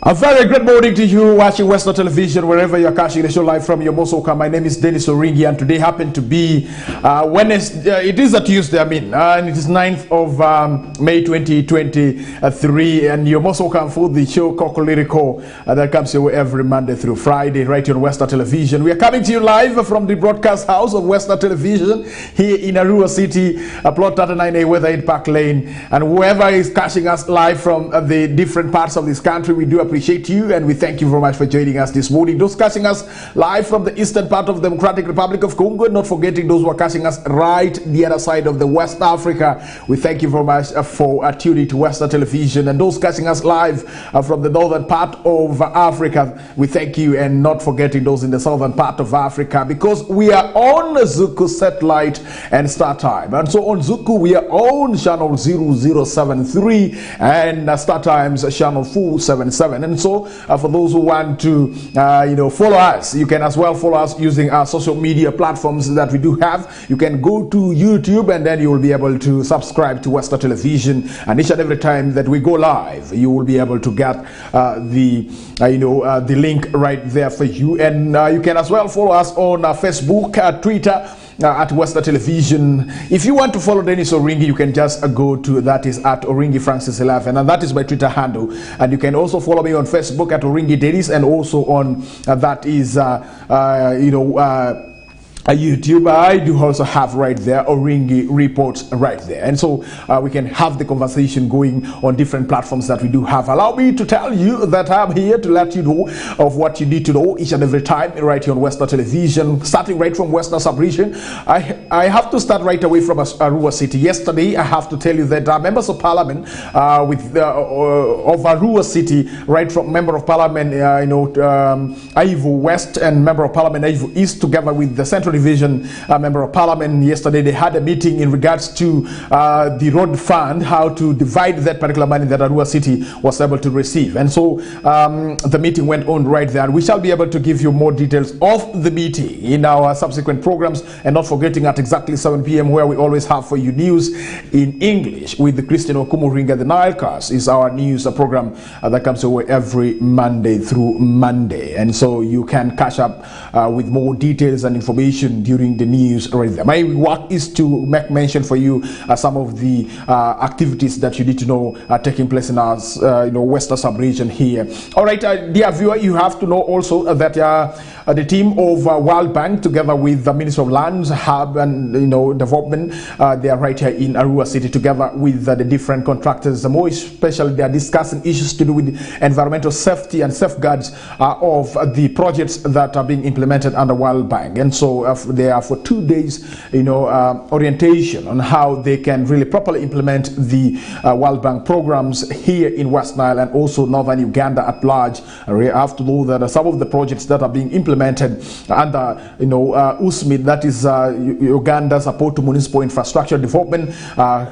A very good morning to you watching Western Television, wherever you're catching the show live from. You're most welcome. My name is Denis, and today happened to be Wednesday. It is a Tuesday, and it is 9th of May 2023, and you're most welcome for the show Kokoliriko that comes your way every Monday through Friday right here on Western Television. We are coming to you live from the broadcast house of Western Television here in Arua City, plot 39A, Weather in Park Lane, and whoever is catching us live from the different parts of this country, we do appreciate you, and we thank you very much for joining us this morning. Those catching us live from the eastern part of the Democratic Republic of Congo, not forgetting those who are catching us right the other side of the West Africa, we thank you very much for tuning to Western Television. And those catching us live from the northern part of Africa, we thank you, and not forgetting those in the southern part of Africa, because we are on Zuku satellite and Star Time. And so on Zuku we are on channel 0073 and Star Times channel 477. And so for those who want to follow us, you can as well follow us using our social media platforms that we do have. You can go to YouTube, and then you will be able to subscribe to Western Television, and each and every time that we go live, you will be able to get the link right there for you. And you can as well follow us on Facebook, Twitter, at Western Television. If you want to follow Denis Oringi, you can just go to, that is at Oringi Francis 11, and that is my Twitter handle. And you can also follow me on Facebook at Oringi Denis, and also on that is YouTube. I do also have right there Oringi Reports right there, and so we can have the conversation going on different platforms that we do have. Allow me to tell you that I'm here to let you know of what you need to know each and every time right here on Western Television, starting right from Western Sub-region. I have to start right away from Arua City. Yesterday, I have to tell you that members of Parliament of Arua City, right from Member of Parliament Aivu West and Member of Parliament Aivu East, together with the Central Division Member of Parliament, yesterday they had a meeting in regards to the road fund, how to divide that particular money that Arua City was able to receive. And so the meeting went on right there, and we shall be able to give you more details of the meeting in our subsequent programs, and not forgetting at exactly 7 p.m. where we always have for you news in English with the Christian Okumuringa. The Nilecast is our news program that comes away every Monday through Monday, and so you can catch up with more details and information during the news right there. My work is to make mention for you some of the activities that you need to know taking place in our Western Sub-region here. All right, dear viewer, you have to know also that the team of World Bank, together with the Ministry of Lands, Hub and Development, they are right here in Arua City, together with the different contractors. More especially, they are discussing issues to do with environmental safety and safeguards of the projects that are being implemented under World Bank. And so they are for 2 days, orientation on how they can really properly implement the World Bank programs here in West Nile and also northern Uganda at large. We have to know that some of the projects that are being implemented under USMID, that is Uganda Support to Municipal Infrastructure Development.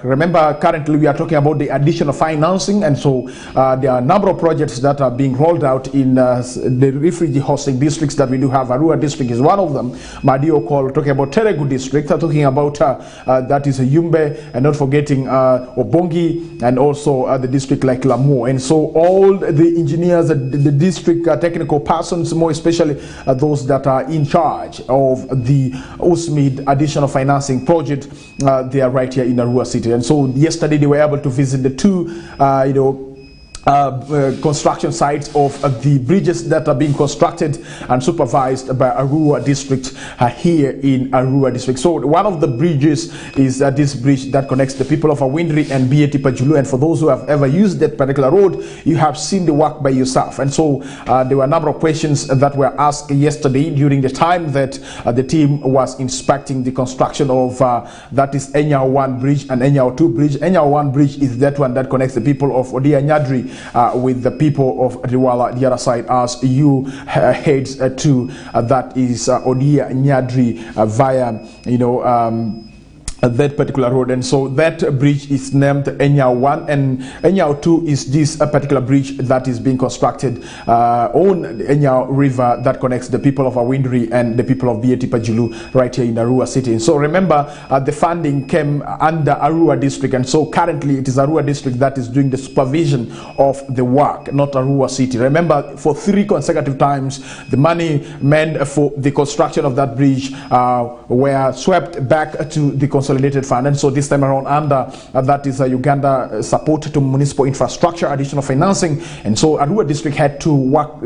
Remember, currently we are talking about the additional financing, and so there are a number of projects that are being rolled out in the refugee hosting districts that we do have. Arua district is one of them. Madio call, talking about Teregu district, talking about that is Yumbe, and not forgetting Obongi, and also the district like Lamu. And so all the engineers, the district technical persons, more especially those that are in charge of the USMID additional financing project, they are right here in Arua City. And so yesterday they were able to visit the two construction sites of the bridges that are being constructed and supervised by Arua district here in Arua district. So one of the bridges is this bridge that connects the people of Awindri and BAT Pajulu, and for those who have ever used that particular road, you have seen the work by yourself. And so there were a number of questions that were asked yesterday during the time that the team was inspecting the construction of that is Enyao 1 bridge and Enyao 2 bridge. Enyao 1 bridge is that one that connects the people of Odia Nyadri with the people of Riwala, the other side, as you heads to that is Odia Nyadri via that particular road, and so that bridge is named Enyao 1, and Enyao 2 is this particular bridge that is being constructed on the Enyao River that connects the people of Awindri and the people of Bieti Pajulu right here in Arua City. And so remember, the funding came under Arua District, and so currently it is Arua District that is doing the supervision of the work, not Arua City. Remember, for 3 consecutive times, the money meant for the construction of that bridge were swept back to the consolidated fund, and so this time around under that is Uganda support to municipal infrastructure, additional financing, and so Arua District had to work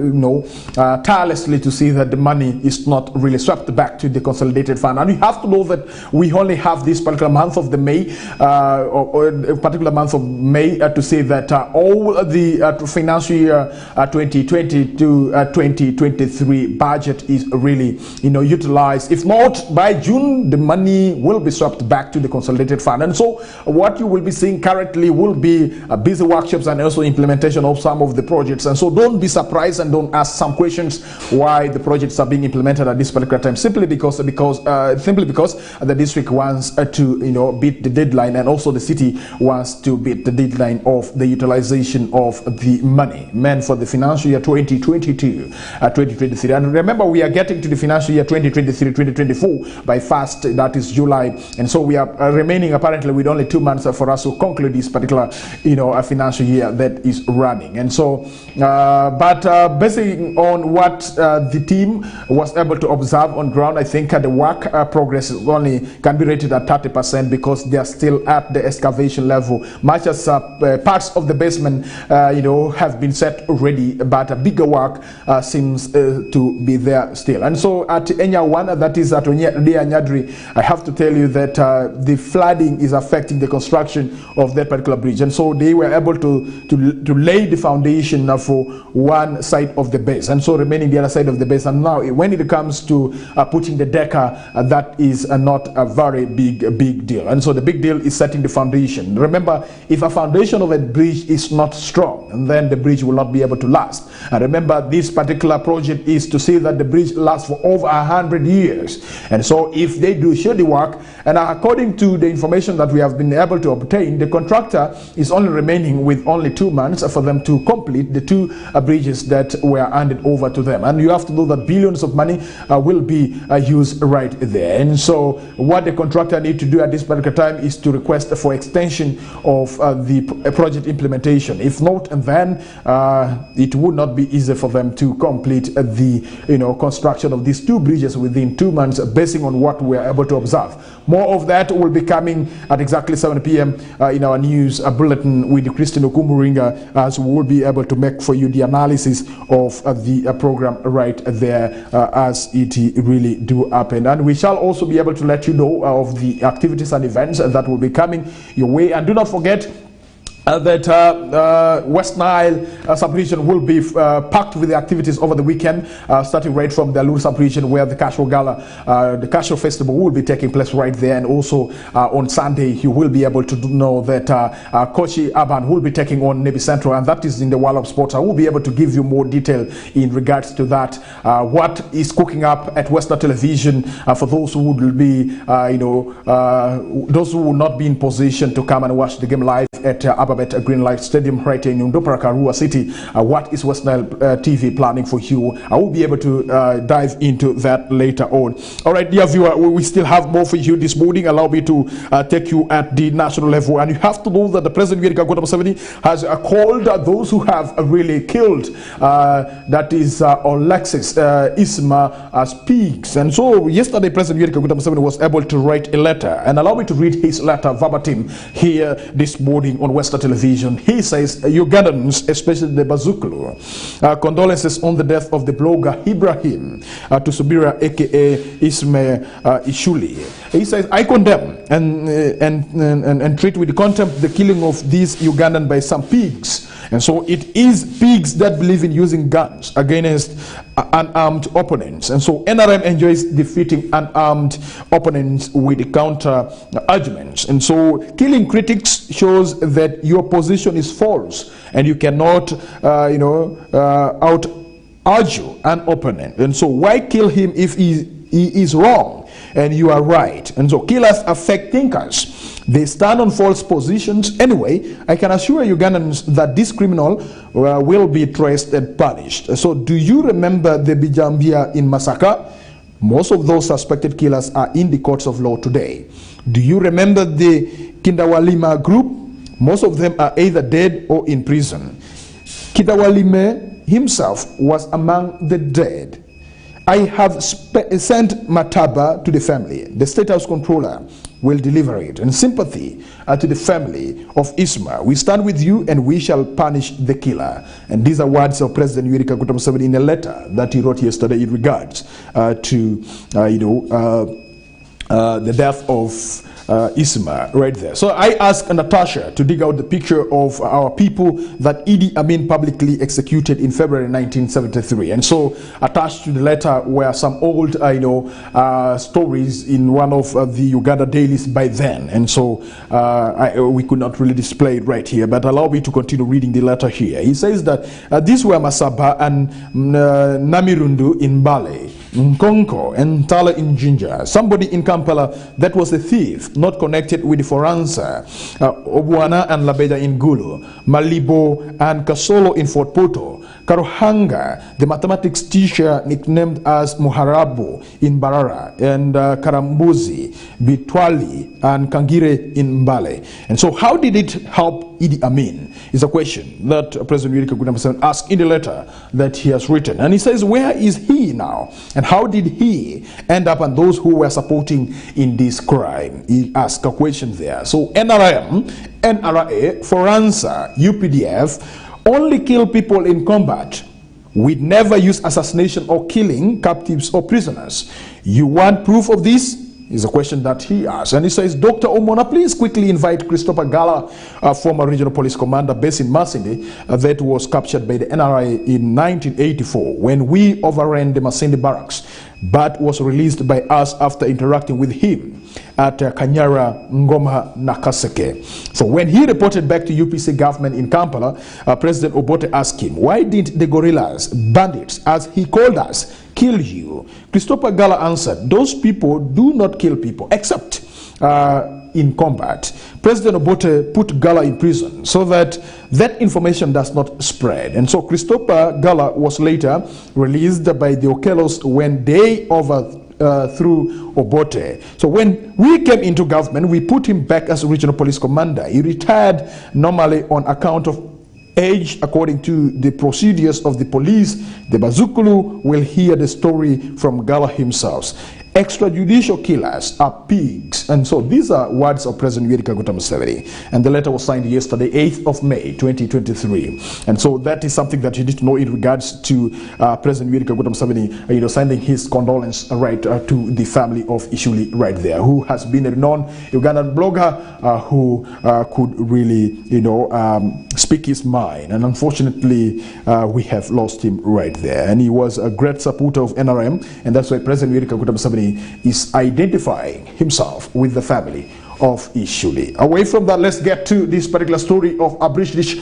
tirelessly to see that the money is not really swept back to the consolidated fund. And you have to know that we only have this particular month of the May or a particular month of May to say that all the financial year 2020 to 2023 budget is really utilized. If not by June, the money will be swept back to the consolidated fund. And so what you will be seeing currently will be busy workshops and also implementation of some of the projects. And so don't be surprised and don't ask some questions why the projects are being implemented at this particular time, simply because the district wants to beat the deadline, and also the city wants to beat the deadline of the utilization of the money meant for the financial year 2022-2023. And remember, we are getting to the financial year 2023-2024 by 1st, that is July, and so we are remaining apparently with only 2 months for us to conclude this particular financial year that is running. And so basing on what the team was able to observe on ground, I think the work progress is can be rated at 30%, because they are still at the excavation level, much as parts of the basement have been set already, but a bigger work seems to be there still. And so at Enyao 1, that is at Nyadri, I have to tell you that the flooding is affecting the construction of that particular bridge, and so they were able to lay the foundation for one side of the base, and so remaining the other side of the base. And now when it comes to putting the decker, that is not a very big deal. And so the big deal is setting the foundation. Remember, if a foundation of a bridge is not strong, then the bridge will not be able to last. And remember, this particular project is to see that the bridge lasts for over 100 years. And so if they do shady work, and according to the information that we have been able to obtain, the contractor is only remaining with only 2 months for them to complete the 2 bridges that were handed over to them. And you have to know that billions of money will be used right there. And so what the contractor need to do at this particular time is to request for extension of the project implementation. If not, then it would not be easy for them to complete the construction of these 2 bridges within 2 months, basing on what we are able to observe. More of that will be coming at exactly 7 p.m. In our news bulletin with Christine Okumuringa, as we will be able to make for you the analysis of the program right there as it really do happen. And we shall also be able to let you know of the activities and events that will be coming your way. And do not forget that West Nile sub-region will be packed with the activities over the weekend, starting right from the Alur sub-region, where the Casual Gala, the Casual Festival will be taking place right there. And also on Sunday, you will be able to know that Kochi Urban will be taking on Nebi Central, and that is in the world of sports. I will be able to give you more detail in regards to that, what is cooking up at Western Television for those who will be, those who will not be in position to come and watch the game live at Green Light Stadium right here in Ndoparaka, Arua City. What is West Nile TV planning for you? I will be able to dive into that later on. All right, dear viewer, we still have more for you this morning. Allow me to take you at the national level. And you have to know that the President Museveni has called those who have really killed, that is Alexis Isma, as pigs. And so yesterday, President Museveni was able to write a letter. And allow me to read his letter verbatim here this morning on Western Television. He says, Ugandans, especially the Bazukulu, condolences on the death of the blogger Ibrahim to Subira, aka Ismail Ishuli. He says, I condemn and treat with contempt the killing of these Ugandan by some pigs. And so it is pigs that believe in using guns against unarmed opponents. And so NRM enjoys defeating unarmed opponents with counter arguments. And so killing critics shows that your position is false and you cannot out argue an opponent. And so why kill him if he is wrong? and you are right. And so killers are fake thinkers. They stand on false positions. Anyway, I can assure Ugandans that this criminal will be traced and punished. So do you remember the Bijambia in Masaka? Most of those suspected killers are in the courts of law today. Do you remember the Kindawalima group? Most of them are either dead or in prison. Kindawalime himself was among the dead. I have sent Mataba to the family. The State House Controller will deliver it. In sympathy to the family of Isma, we stand with you and we shall punish the killer. And these are words of President Yoweri Kaguta Museveni in a letter that he wrote yesterday in regards to the death of Isma right there. So I asked Natasha to dig out the picture of our people that Idi Amin publicly executed in February 1973. And so attached to the letter were some old stories in one of the Uganda dailies by then. And so we could not really display it right here, but allow me to continue reading the letter here. He says that these were Masaba and Namirundu in Bale, Nkonko and Tala in Jinja. Somebody in Kampala that was a thief, not connected with the Foransa, Obuana and Labeja in Gulu, Malibo and Kasolo in Fort Poto, Karuhanga, the mathematics teacher nicknamed as Muharabu in Barara, and Karambuzi, Bitwali and Kangire in Mbale. And so how did it help Idi Amin is a question that President Yoweri Kaguta Museveni asked in the letter that he has written. And he says, where is he now? And how did he end up and those who were supporting in this crime? He asked a question there. So NRM, NRA, Foransa, UPDF only kill people in combat. We never use assassination or killing captives or prisoners. You want proof of this? Is a question that he asked. And he says, Dr. Omona, please quickly invite Christopher Gala, former regional police commander based in Masindi, that was captured by the NRA in 1984 when we overran the Masindi barracks, but was released by us after interacting with him at Kanyara Ngoma Nakaseke. So when he reported back to UPC government in Kampala, President Obote asked him, why didn't the guerrillas, bandits, as he called us, kill you? Christopher Gala answered, those people do not kill people except in combat. President Obote put Gala in prison so that that information does not spread. And so Christopher Gala was later released by the Okelos when they overthrew Obote. So when we came into government, we put him back as regional police commander. He retired normally on account of age according to the procedures of the police. The Bazukulu will hear the story from Gala himself. Extrajudicial killers are pigs. And so these are words of President Yoweri Kaguta Museveni. And the letter was signed yesterday, 8th of May, 2023. And so that is something that you need to know in regards to President Yoweri Kaguta Museveni, sending his condolence right to the family of Ishuli right there, who has been a renowned Ugandan blogger who could really, speak his mind. And unfortunately, we have lost him right there. And he was a great supporter of NRM, and that's why President Yoweri Kaguta Museveni is identifying himself with the family of Ishuli. Away from that, let's get to this particular story of a British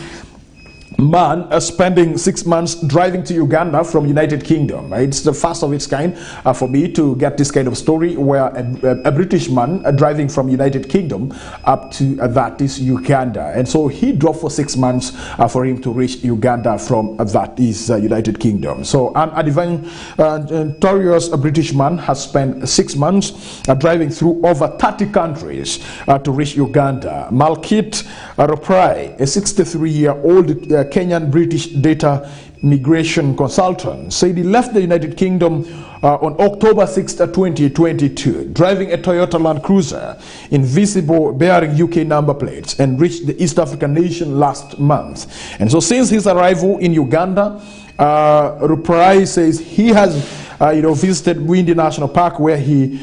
man spending 6 months driving to Uganda from United Kingdom. It's the first of its kind for me to get this kind of story where a British man driving from United Kingdom up to that is Uganda. And so he drove for 6 months for him to reach Uganda from that is United Kingdom. So an adventurous British man has spent 6 months driving through over 30 countries to reach Uganda. Malkit Roprai, a 63-year-old Kenyan British data migration consultant, said he left the United Kingdom on October 6, 2022, driving a Toyota Land Cruiser invisible bearing UK number plates, and reached the East African nation last month. And so since his arrival in Uganda, Ruparai says he has visited Windy National Park, where he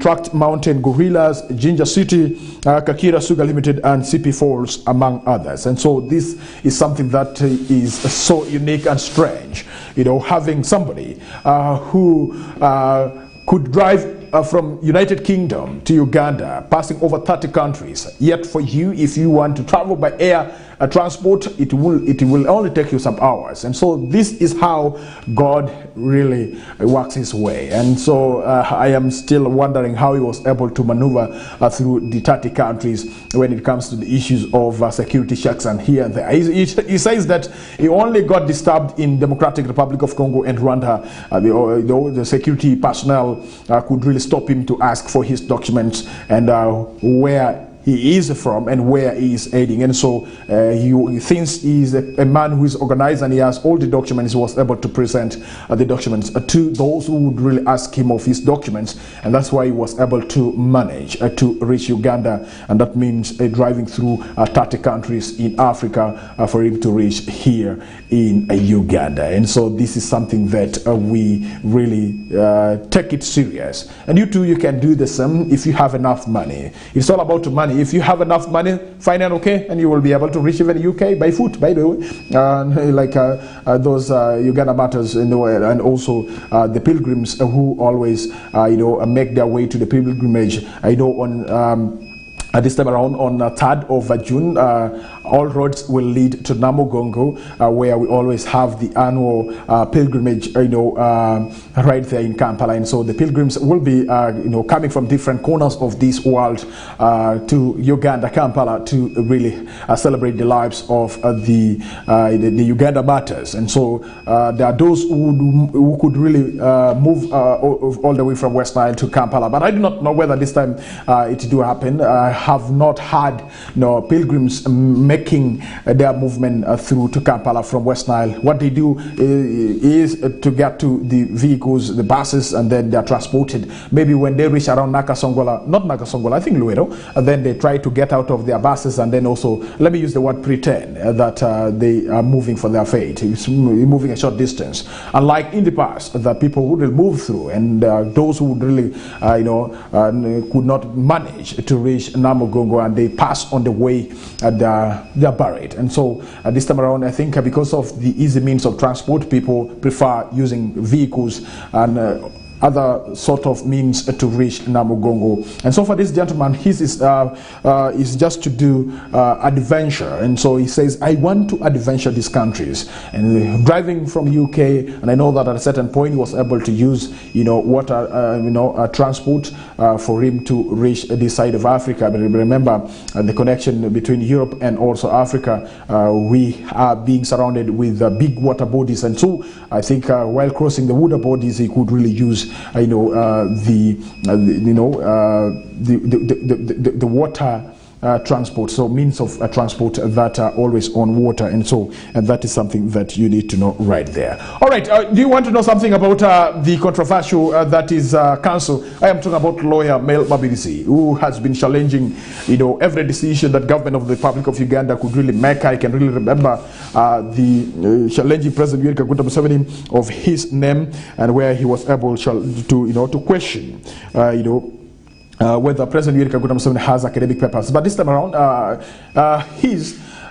tracked mountain gorillas, Ginger City, Kakira Sugar Limited, and CP Falls, among others. And so this is something that is so unique and strange, having somebody who could drive from United Kingdom to Uganda, passing over 30 countries. Yet for you, if you want to travel by air transport, it will only take you some hours. And so this is how God really works his way. And so I am still wondering how he was able to maneuver through the 30 countries when it comes to the issues of security checks and here and there. He says that he only got disturbed in Democratic Republic of Congo and Rwanda. The security personnel could really stop him to ask for his documents and where he is from and where he is heading. And so he thinks he's a man who is organized and he has all the documents. He was able to present the documents to those who would really ask him of his documents, and that's why he was able to manage to reach Uganda, and that means driving through 30 countries in Africa for him to reach here in Uganda. And so this is something that we really take it serious, and you too, you can do the same if you have enough money. It's all about money. If you have enough money, fine and okay, and you will be able to reach even UK by foot, by the way, like those Uganda matters, and also the pilgrims who always make their way to the pilgrimage. I know on this time around on 3rd of June, all roads will lead to Namugongo, where we always have the annual pilgrimage, right there in Kampala. And so the pilgrims will be, coming from different corners of this world to Uganda, Kampala, to really celebrate the lives of the Uganda martyrs. And so there are those who could really move all the way from West Nile to Kampala. But I do not know whether this time it do happen. I have not had pilgrims making their movement through to Kampala from West Nile. What they do is to get to the vehicles, the buses, and then they are transported. Maybe when they reach around Nakasongola, not Nakasongola, I think Luero, and then they try to get out of their buses, and then also, let me use the word pretend, that they are moving for their fate. It's moving a short distance. Unlike in the past, that people would move through, and those who would really, could not manage to reach Namugongo, and they pass on the way, they are buried. And so this time around, I think because of the easy means of transport, people prefer using vehicles and other sort of means to reach Namugongo. And so for this gentleman, his is just to do adventure. And so he says, I want to adventure these countries. And driving from UK, and I know that at a certain point he was able to use water transport for him to reach this side of Africa. But remember the connection between Europe and also Africa. We are being surrounded with big water bodies, and so I think while crossing the water bodies, he could really use the water transport, so means of transport that are always on water. And so that is something that you need to know right there. All right, do you want to know something about the controversial that is council? I am talking about lawyer Mel Mabirisi, who has been challenging every decision that government of the Republic of Uganda could really make. I can really remember the challenging President Yoweri Kaguta Museveni of his name, and where he was able to question whether President Yoweri Kaguta Museveni has academic papers. But this time around,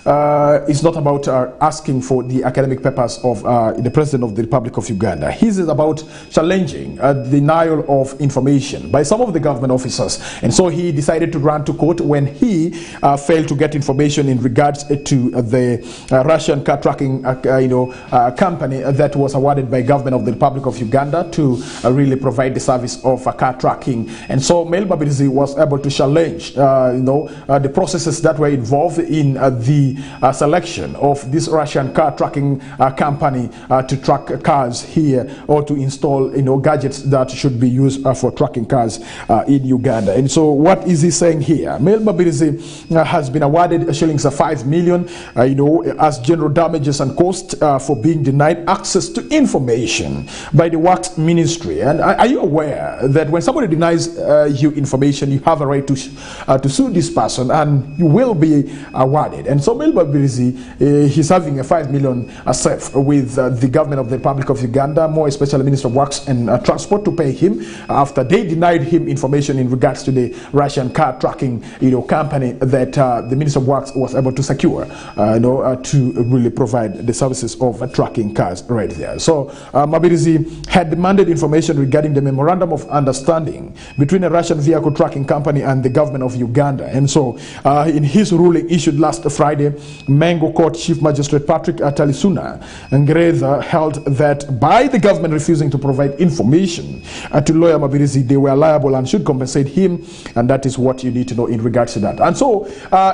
it's not about asking for the academic papers of the President of the Republic of Uganda. His is about challenging denial of information by some of the government officers. And so he decided to run to court when he failed to get information in regards to the Russian car tracking company that was awarded by government of the Republic of Uganda to really provide the service of car tracking. And so Mel Mabirisi was able to challenge the processes that were involved in the selection of this Russian car tracking company to track cars here, or to install gadgets that should be used for tracking cars in Uganda. And so what is he saying here? Mel Mabirisi has been awarded shillings 5 million as general damages and costs for being denied access to information by the Works Ministry. And are you aware that when somebody denies you information, you have a right to sue this person, and you will be awarded? And so Mel Mabirisi, he's having a 5 million safe with the government of the Republic of Uganda, more especially Minister of Works and Transport, to pay him after they denied him information in regards to the Russian car tracking company that the Minister of Works was able to secure to really provide the services of tracking cars right there. So Mabirisi had demanded information regarding the memorandum of understanding between a Russian vehicle tracking company and the government of Uganda. And so in his ruling issued last Friday, Mengo Court Chief Magistrate Patrick Atalisuna Ngereza held that by the government refusing to provide information to lawyer Mabirizi, they were liable and should compensate him, and that is what you need to know in regards to that. And so,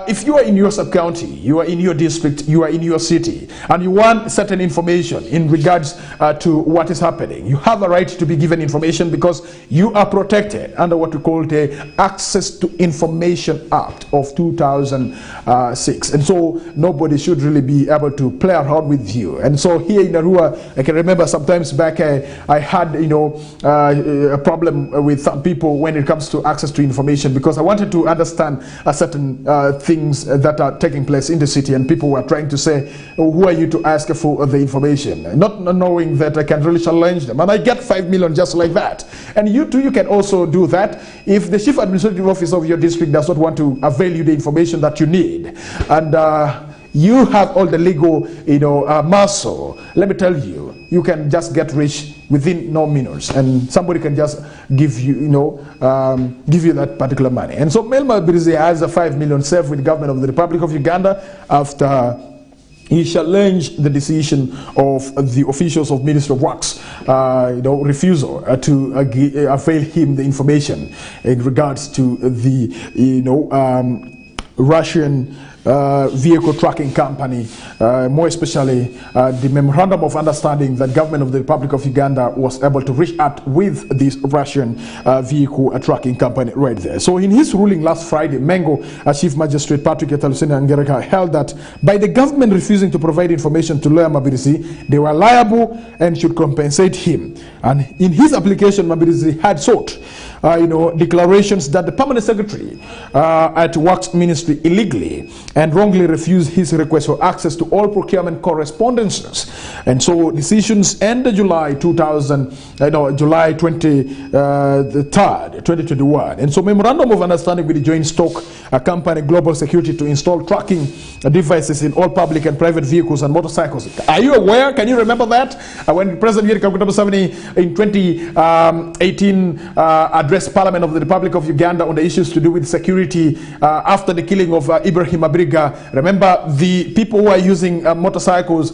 if you are in your sub-county, you are in your district, you are in your city, and you want certain information in regards to what is happening, you have a right to be given information because you are protected under what we call the Access to Information Act of 2006. And so nobody should really be able to play around with you. And so here in Arua, I can remember sometimes back I had a problem with some people when it comes to access to information, because I wanted to understand certain things that are taking place in the city, and people were trying to say, oh, who are you to ask for the information, not knowing that I can really challenge them, and I get 5 million just like that. And you too, you can also do that if the chief administrative officer of your district does not want to avail you the information that you need, and you have all the legal muscle. Let me tell you, you can just get rich within no minutes, and somebody can just give you give you that particular money. And so Melma Birizi has a 5 million saved with the government of the Republic of Uganda after he challenged the decision of the officials of Ministry of Works, refusal to avail him the information in regards to the Russian vehicle tracking company, more especially the memorandum of understanding that government of the Republic of Uganda was able to reach out with this Russian vehicle tracking company right there. So in his ruling last Friday, Mengo Chief Magistrate Patrick Etalusena Ngereka held that by the government refusing to provide information to lawyer Mabirizi, they were liable and should compensate him. And in his application, Mabirizi had sought declarations that the permanent secretary at Works Ministry illegally and wrongly refused his request for access to all procurement correspondences. And so decisions ended July 23rd, 2021. And so memorandum of understanding with the joint stock company Global Security to install tracking devices in all public and private vehicles and motorcycles. Are you aware? Can you remember that? When President Yoweri Kaguta Museveni in 2018 addressed Parliament of the Republic of Uganda on the issues to do with security after the killing of Ibrahim Abriga. Remember, the people who are using motorcycles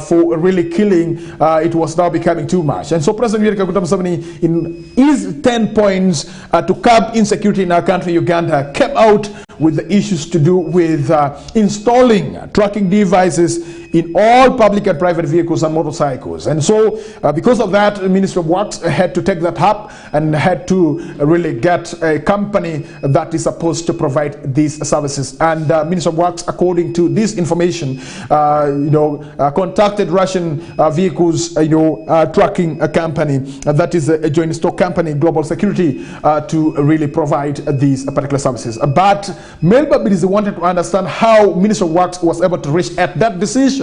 for really killing, it was now becoming too much. And so President Yoweri Kaguta Museveni, in his 10 points to curb insecurity in our country, Uganda, came out with the issues to do with installing tracking devices in all public and private vehicles and motorcycles. And so because of that, the Ministry of Works had to take that up and had to really get a company that is supposed to provide these services. And Ministry of Works, according to this information, contacted Russian vehicles tracking a company that is a joint stock company, Global Security, to really provide these particular services. But Melba Birizi wanted to understand how Ministry of Works was able to reach at that decision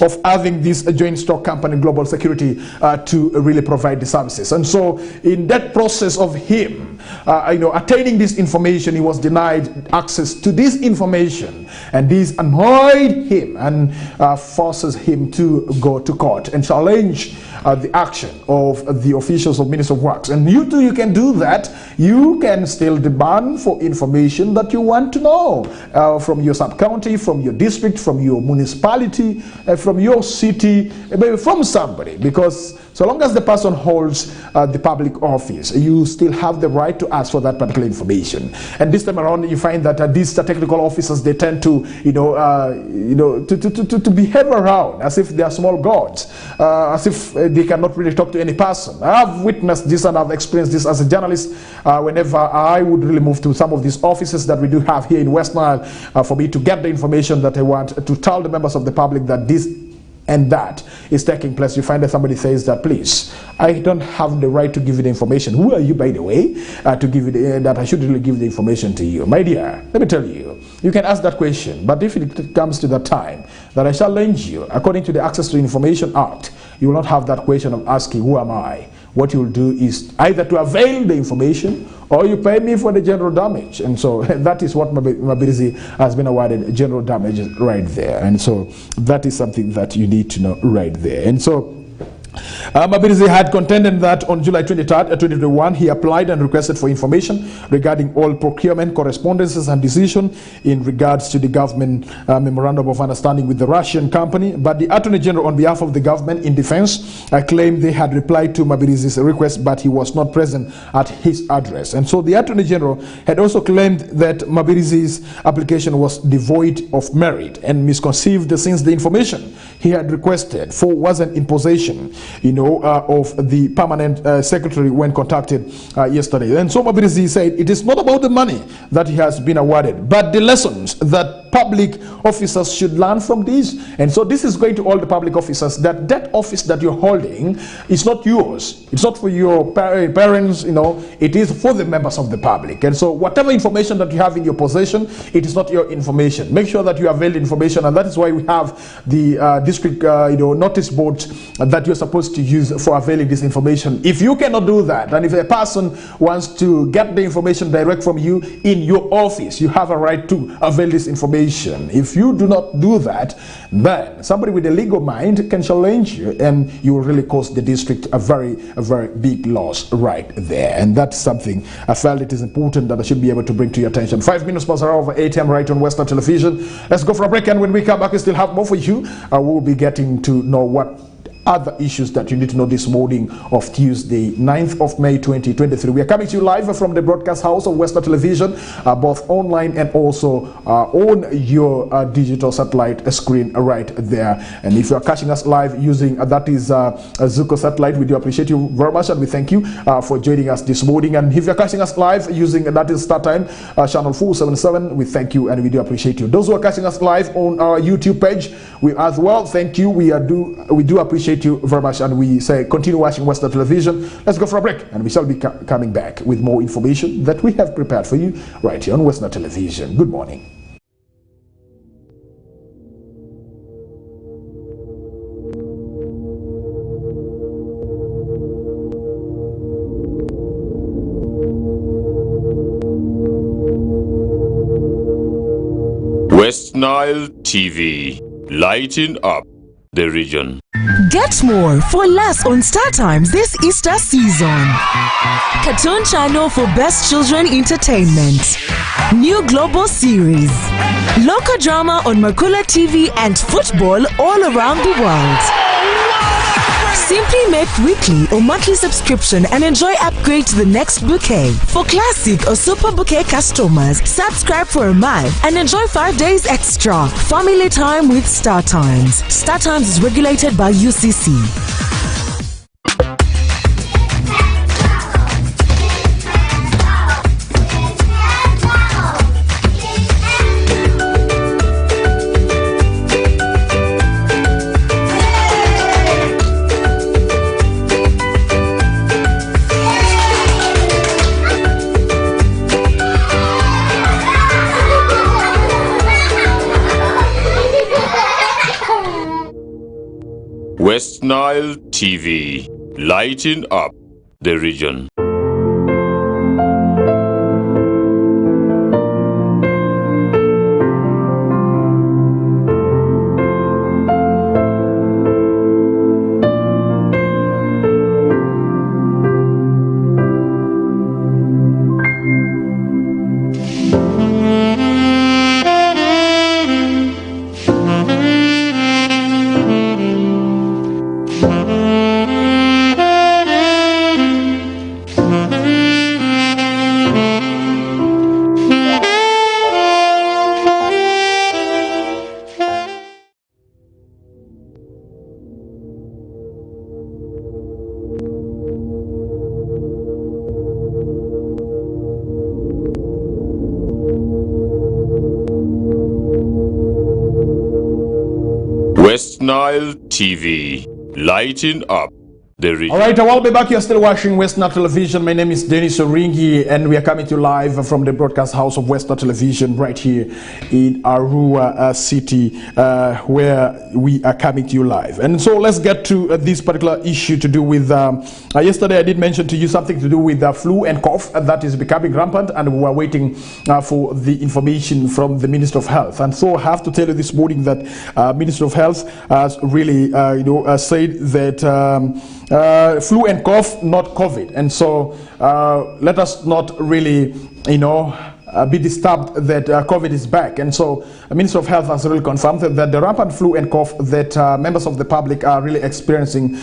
of having this joint stock company, Global Security, to really provide the services. And so in that process of him attaining this information, he was denied access to this information, and this annoyed him and forces him to go to court and challenge the action of the officials of Ministry of Works. And you too, you can do that. You can still demand for information that you want to know from your sub-county, from your district, from your municipality, from your city, maybe from somebody, because so long as the person holds the public office, you still have the right to ask for that particular information. And this time around, you find that these technical officers, they tend to, to behave around as if they are small gods, as if they cannot really talk to any person. I've witnessed this and I've experienced this as a journalist whenever I would really move to some of these offices that we do have here in West Nile for me to get the information that I want to tell the members of the public that this and that is taking place. You find that somebody says that, please, I don't have the right to give you the information. Who are you, by the way, to give you that I should really give the information to you? My dear, let me tell you, you can ask that question, but if it comes to that time that I challenge you, according to the Access to Information Act, you will not have that question of asking, who am I? What you will do is either to avail the information or you pay me for the general damage. And so that is what Mabirizi has been awarded, general damage right there. And so that is something that you need to know right there. And so Mabirizi had contended that on July 23rd, 2021, he applied and requested for information regarding all procurement correspondences and decision in regards to the government memorandum of understanding with the Russian company. But the Attorney General, on behalf of the government in defense, claimed they had replied to Mabirizi's request, but he was not present at his address. And so the Attorney General had also claimed that Mabirizi's application was devoid of merit and misconceived, since the information he had requested for wasn't in possession, of the permanent secretary when contacted yesterday. And so Mabirizi said it is not about the money that he has been awarded, but the lessons that public officers should learn from this. And so this is going to all the public officers, that office that you're holding is not yours. It's not for your parents, it is for the members of the public. And so whatever information that you have in your possession, it is not your information. Make sure that you avail the information, and that is why we have the district notice boards that you're supposed to use for availing this information. If you cannot do that, and if a person wants to get the information direct from you in your office, you have a right to avail this information. If you do not do that, then somebody with a legal mind can challenge you, and you will really cause the district a very big loss right there. And that's something I felt it is important that I should be able to bring to your attention. 5 minutes past the hour of 8 a.m. right on Western Television. Let's go for a break, and when we come back, we still have more for you. We'll be getting to know what other issues that you need to know this morning of Tuesday, 9th of May 2023. We are coming to you live from the broadcast house of Western Television, both online and also on your digital satellite screen right there. And if you are catching us live using that is Zuko satellite, we do appreciate you very much, and we thank you for joining us this morning. And if you are catching us live using that is StarTime channel 477, we thank you and we do appreciate you. Those who are catching us live on our YouTube page, we as well thank you. We do appreciate you very much, and we say continue watching Western Television. Let's go for a break, and we shall be coming back with more information that we have prepared for you right here on Western Television. Good morning. West Nile TV, lighting up the region. Get more for less on StarTimes this Easter season. Cartoon channel for best children entertainment. New global series. Local drama on Makula TV and football all around the world. Simply make weekly or monthly subscription and enjoy upgrade to the next bouquet. For classic or super bouquet customers, subscribe for a month and enjoy 5 days extra. Family time with StarTimes. StarTimes is regulated by UCC. West Nile TV, lighting up the region. West Nile TV, lighting up the region. All right, I will be back. You're still watching Western Television. My name is Denis and we are coming to you live from the broadcast house of Western Television right here in Arua City, where we are coming to you live. And so let's get to this particular issue to do with, yesterday I did mention to you something to do with flu and cough that is becoming rampant, and we were waiting for the information from the Minister of Health. And so I have to tell you this morning that Minister of Health has really said that flu and cough, not COVID. And so let us not really, be disturbed that COVID is back. And so the Minister of Health has really confirmed that the rampant flu and cough that members of the public are really experiencing,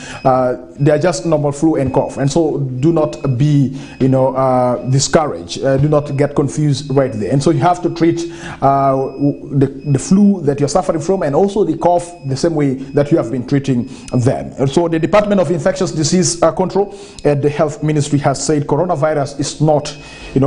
they are just normal flu and cough. And so do not be, discouraged. Do not get confused right there. And so you have to treat the flu that you're suffering from and also the cough the same way that you have been treating them. And so the Department of Infectious Disease Control at the Health Ministry has said coronavirus is not,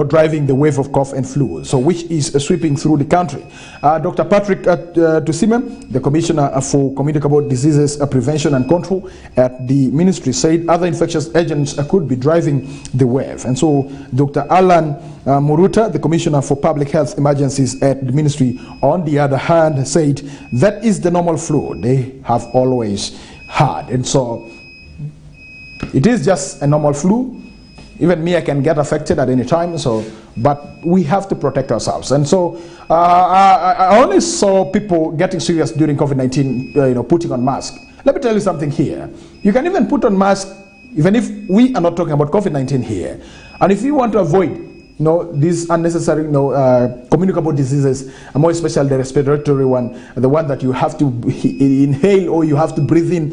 driving the wave of cough and flu, so which is sweeping through the country. Dr. Patrick Tusime, the Commissioner for Communicable Diseases Prevention and Control at the Ministry, said other infectious agents could be driving the wave. And so Dr. Alan Muruta, the Commissioner for Public Health Emergencies at the Ministry, on the other hand, said that is the normal flu they have always had. And so it is just a normal flu. Even me, I can get affected at any time. So, but we have to protect ourselves. And so, I only saw people getting serious during COVID-19, putting on masks. Let me tell you something here. You can even put on mask, even if we are not talking about COVID-19 here. And if you want to avoid, these unnecessary, communicable diseases, and more especially the respiratory one, the one that you have to inhale or you have to breathe in,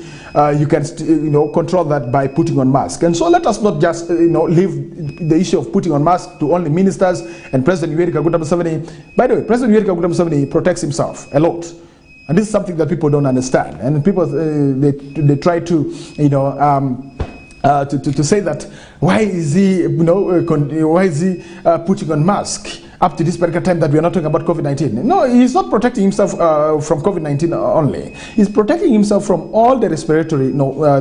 you can, control that by putting on mask. And so let us not just, leave the issue of putting on mask to only ministers and President Yoweri Kaguta Museveni. By the way, President Yoweri Kaguta Museveni protects himself a lot. And this is something that people don't understand. And people, they try to, to say that why is he putting on mask up to this particular time that we are not talking about COVID-19? No, he's not protecting himself from COVID-19 only. He's protecting himself from all the respiratory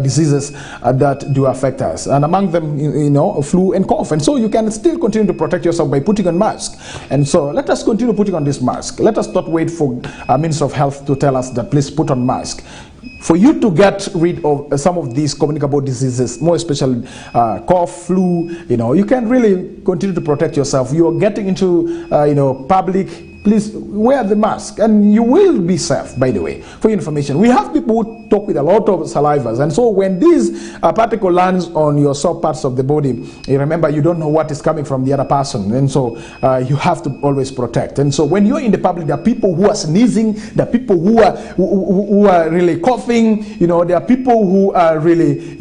diseases that do affect us, and among them, flu and cough. And so you can still continue to protect yourself by putting on mask. And so let us continue putting on this mask. Let us not wait for Minister of Health to tell us that please put on mask. For you to get rid of some of these communicable diseases, more especially cough, flu, you can really continue to protect yourself. You are getting into, public. Please wear the mask, and you will be safe. By the way, for your information, we have people who talk with a lot of salivas, and so when this particle lands on your soft parts of the body, remember you don't know what is coming from the other person, and so you have to always protect. And so when you're in the public, there are people who are sneezing, there are people who are really coughing, there are people who are really,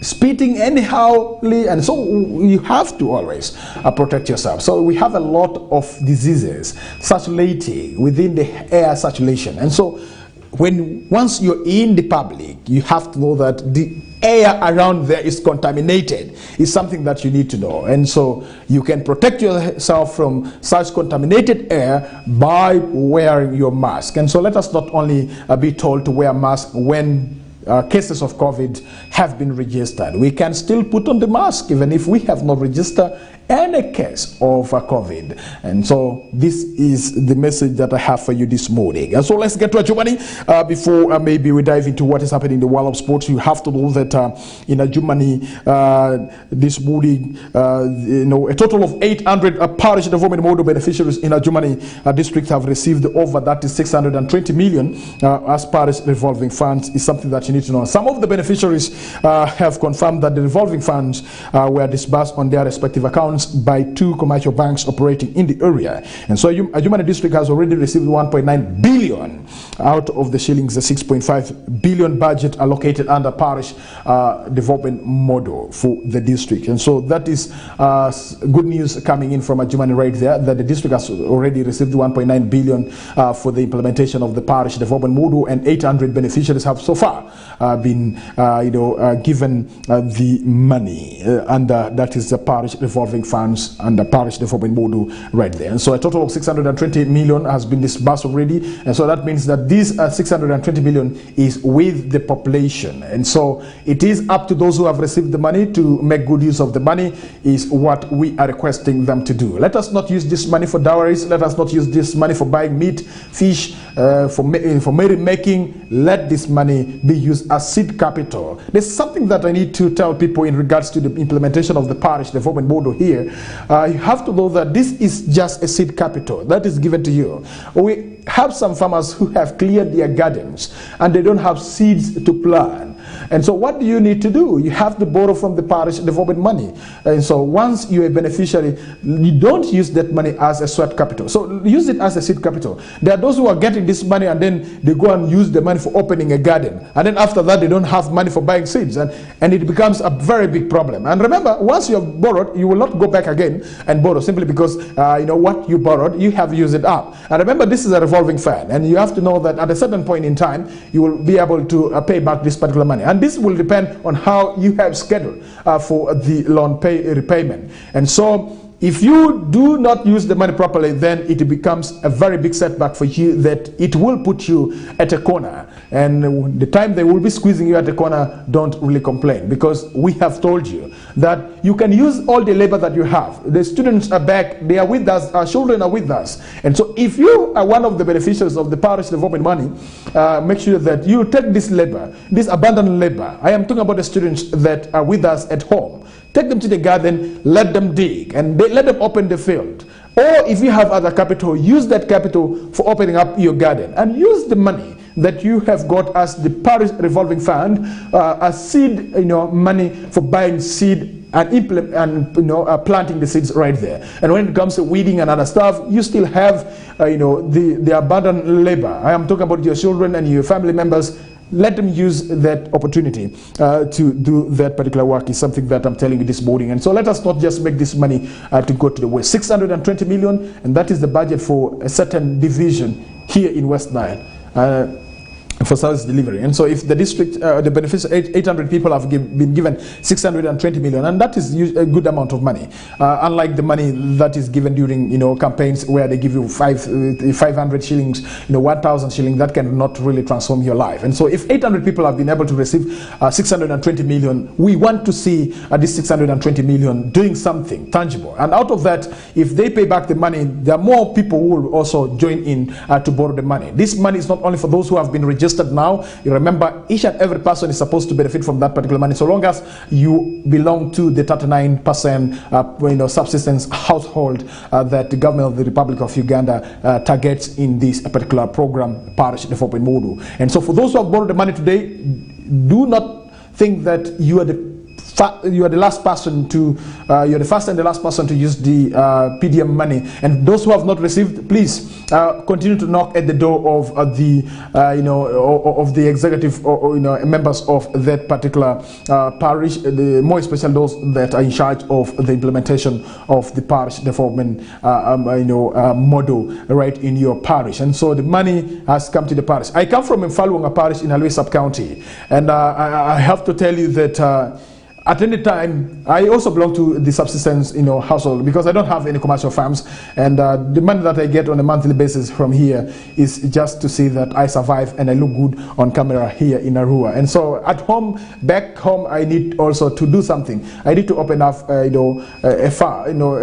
spitting anyhowly, and so you have to always protect yourself. So we have a lot of diseases circulating within the air circulation, and so once you're in the public, you have to know that the air around there is contaminated. Is something that you need to know, and so you can protect yourself from such contaminated air by wearing your mask. And so let us not only be told to wear masks when cases of COVID have been registered. We can still put on the mask even if we have not registered any case of COVID. And so this is the message that I have for you this morning. And so let's get to Adjumani. Before maybe we dive into what is happening in the world of sports, you have to know that in Adjumani this morning, a total of 800 parish development model beneficiaries in Adjumani district have received over that is 620 million as parish revolving funds. Is something that you need to know. Some of the beneficiaries have confirmed that the revolving funds were disbursed on their respective accounts by 2 commercial banks operating in the area. And so Adjumani district has already received 1.9 billion out of the shillings 6.5 billion budget allocated under parish development model for the district. And so that is good news coming in from Adjumani right there, that the district has already received 1.9 billion for the implementation of the parish development model, and 800 beneficiaries have so far been given the money under that is the parish revolving funds and the parish development model right there. And so a total of 620 million has been disbursed already, and so that means that this 620 million is with the population. And so it is up to those who have received the money to make good use of the money, is what we are requesting them to do. Let us not use this money for dowries. Let us not use this money for buying meat, fish, for merrymaking. Let this money be used as seed capital. There's something that I need to tell people in regards to the implementation of the parish development model here. You have to know that this is just a seed capital that is given to you. We have some farmers who have cleared their gardens and they don't have seeds to plant. And so what do you need to do? You have to borrow from the parish development money. And so once you're a beneficiary, you don't use that money as a sweat capital. So use it as a seed capital. There are those who are getting this money and then they go and use the money for opening a garden. And then after that, they don't have money for buying seeds. And it becomes a very big problem. And remember, once you have borrowed, you will not go back again and borrow simply because you know what you borrowed, you have used it up. And remember, this is a revolving fund. And you have to know that at a certain point in time, you will be able to pay back this particular money. And this will depend on how you have scheduled for the loan repayment. And so if you do not use the money properly, then it becomes a very big setback for you, that it will put you at a corner. And the time they will be squeezing you at the corner, don't really complain, because we have told you that you can use all the labor that you have. The students are back, they are with us, our children are with us. And so if you are one of the beneficiaries of the parish development money, make sure that you take this labor, this abundant labor. I am talking about the students that are with us at home. Take them to the garden, let them dig, and let them open the field. Or if you have other capital, use that capital for opening up your garden, and use the money that you have got as the parish revolving fund, as seed, money for buying seed and planting the seeds right there. And when it comes to weeding and other stuff, you still have the abundant labor. I am talking about your children and your family members. Let them use that opportunity to do that particular work, is something that I'm telling you this morning. And so let us not just make this money to go to the waste. 620 million, and that is the budget for a certain division here in West Nile. For service delivery. And so if the district, the beneficiaries, 800 people have been given 620 million, and that is a good amount of money, unlike the money that is given during campaigns where they give you 500 shillings, 1,000 shillings. That cannot really transform your life. And so if 800 people have been able to receive 620 million, we want to see this 620 million doing something tangible. And out of that, if they pay back the money, there are more people who will also join in to borrow the money. This money is not only for those who have been registered now. You remember, each and every person is supposed to benefit from that particular money, so long as you belong to the 39% subsistence household that the government of the Republic of Uganda targets in this particular program, parish development model. And so for those who have borrowed the money today, do not think that you are the last person to you're the first and the last person to use the PDM money. And those who have not received, please continue to knock at the door of the of the executive or members of that particular parish, more especially those that are in charge of the implementation of the parish development model right in your parish. And so the money has come to the parish. I come from Mfalwanga parish in Alwe sub-county, and I have to tell you that at any time, I also belong to the subsistence, household, because I don't have any commercial farms, and the money that I get on a monthly basis from here is just to see that I survive and I look good on camera here in Arua. And so at home, back home, I need also to do something. I need to open up, a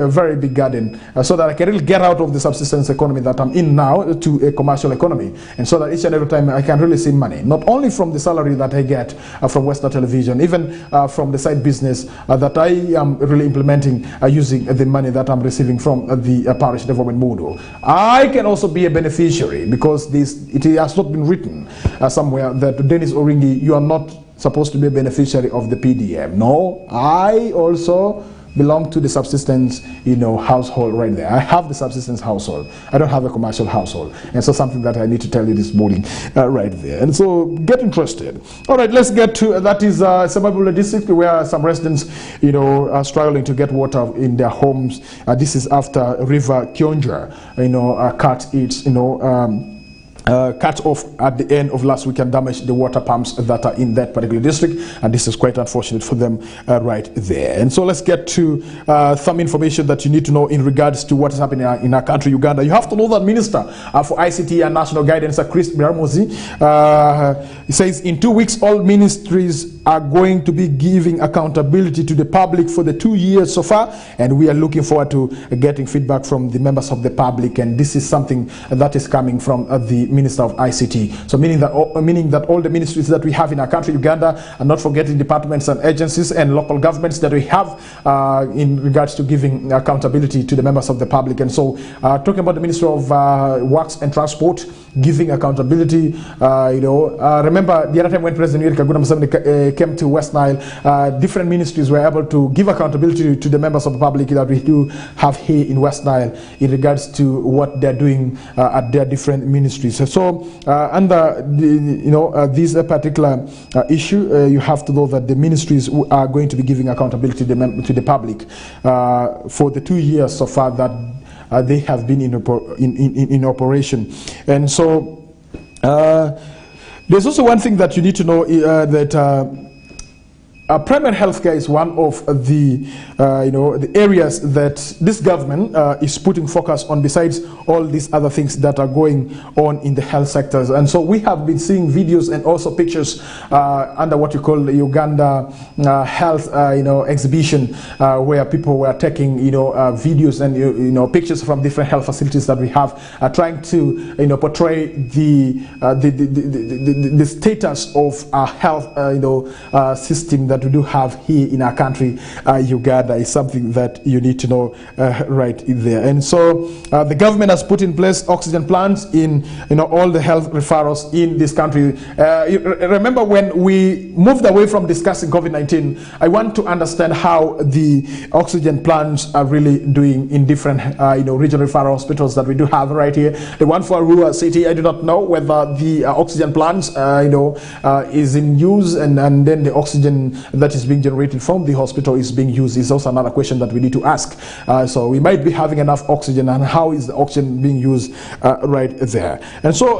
very big garden, so that I can really get out of the subsistence economy that I'm in now to a commercial economy, and so that each and every time I can really see money, not only from the salary that I get from Western Television, even from the side business that I am really implementing using the money that I'm receiving from the parish development model. I can also be a beneficiary, because it has not been written somewhere that Denis Oringi, you are not supposed to be a beneficiary of the PDM. No, I also belong to the subsistence household right there. I have the subsistence household. I don't have a commercial household. And so something that I need to tell you this morning right there. And so get interested. All right, let's get to that is Samabula district, where some residents are struggling to get water in their homes. This is after River Kionja cut its cut off at the end of last week and damaged the water pumps that are in that particular district, and this is quite unfortunate for them right there. And so let's get to some information that you need to know in regards to what is happening in our country, Uganda. You have to know that Minister for ICT and National Guidance, Chris Biramuzi, he says in 2 weeks all ministries are going to be giving accountability to the public for the 2 years so far, and we are looking forward to getting feedback from the members of the public, and this is something that is coming from the Minister of ICT. So meaning that all the ministries that we have in our country, Uganda, and not forgetting departments and agencies and local governments that we have in regards to giving accountability to the members of the public. And so talking about the Ministry of Works and Transport giving accountability, remember the other time when President Yoweri Kaguta Museveni came to West Nile, different ministries were able to give accountability to the members of the public that we do have here in West Nile in regards to what they're doing at their different ministries. So under this particular issue, you have to know that the ministries are going to be giving accountability to the public for the 2 years so far that they have been in operation. And so there's also one thing that you need to know, that primary healthcare is one of the areas that this government is putting focus on, besides all these other things that are going on in the health sectors. And so we have been seeing videos and also pictures under what you call the Uganda health exhibition, where people were taking videos and pictures from different health facilities that we have, trying to portray the status of our health system that we do have here in our country. Uganda is something that you need to know right there. And so the government has put in place oxygen plants in all the health referrals in this country. Remember when we moved away from discussing COVID-19, I want to understand how the oxygen plants are really doing in different regional referral hospitals that we do have right here. The one for Arua City, I do not know whether the oxygen plants is in use, and then the oxygen that is being generated from the hospital is being used is also another question that we need to ask. So we might be having enough oxygen, and how is the oxygen being used right there? And so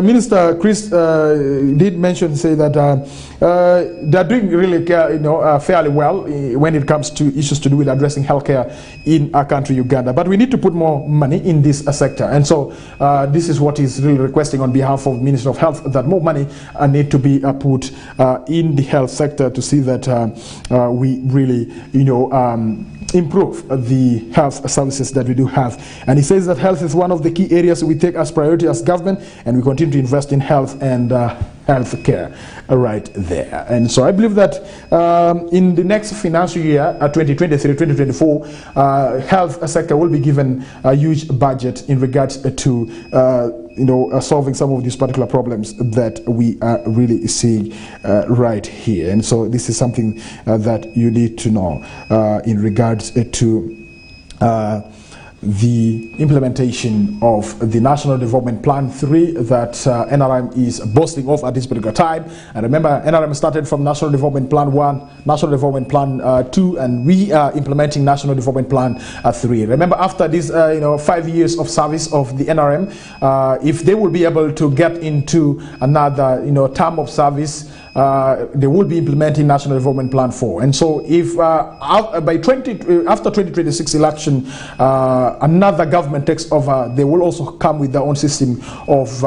Minister Chris did say that they're doing really fairly well when it comes to issues to do with addressing healthcare in our country, Uganda. But we need to put more money in this sector, and so this is what he's really requesting on behalf of Minister of Health, that more money need to be put in the health sector to see that we really improve the health services that we do have. And he says that health is one of the key areas we take as priority as government, and we continue to invest in health and health care right there. And so I believe that in the next financial year, 2023-2024, health sector will be given a huge budget in regards to solving some of these particular problems that we are really seeing right here. And so this is something that you need to know in regards to the implementation of the National Development Plan 3 that NRM is boasting of at this particular time. And remember, NRM started from National Development Plan 1, National Development Plan 2, and we are implementing National Development Plan 3. Remember, after these 5 years of service of the NRM, if they will be able to get into another term of service, they will be implementing National Development Plan 4. And so if after 2026 election, another government takes over, they will also come with their own system of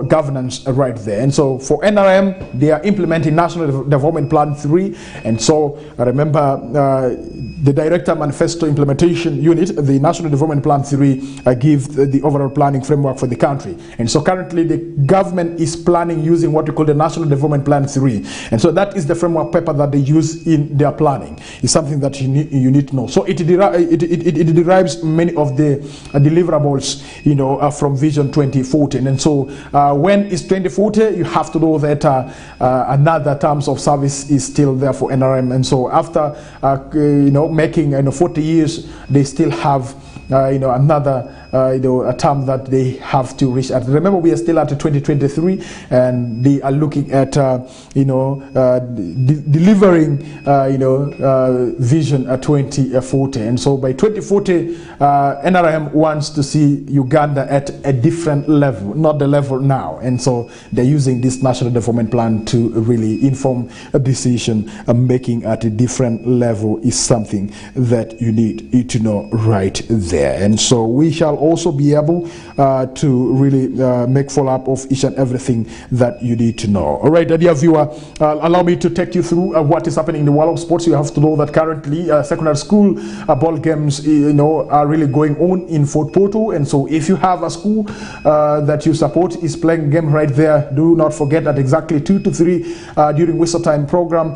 governance right there. And so for NRM, they are implementing National Development Plan 3. And so remember, the Director Manifesto Implementation Unit, the National Development Plan 3, gives the overall planning framework for the country. And so currently the government is planning using what we call the National Development Plan 3. And so that is the framework paper that they use in their planning. It's something that you need to know. So it derives many of the deliverables, from Vision 2040. And so when it's 2040, you have to know that another terms of service is still there for NRM. And so after making 40 years, they still have another a term that they have to reach at. Remember, we are still at 2023, and they are looking at delivering vision 2040. And so by 2040, NRM wants to see Uganda at a different level, not the level now. And so they're using this national development plan to really inform a decision making at a different level is something that you need to know right there. And so we shall also be able to really make follow-up of each and everything that you need to know. All right, dear viewer, allow me to take you through what is happening in the world of sports. You have to know that currently secondary school ball games are really going on in Fort Portal. And so if you have a school that you support is playing a game right there, do not forget at exactly 2 to 3 during whistle time program,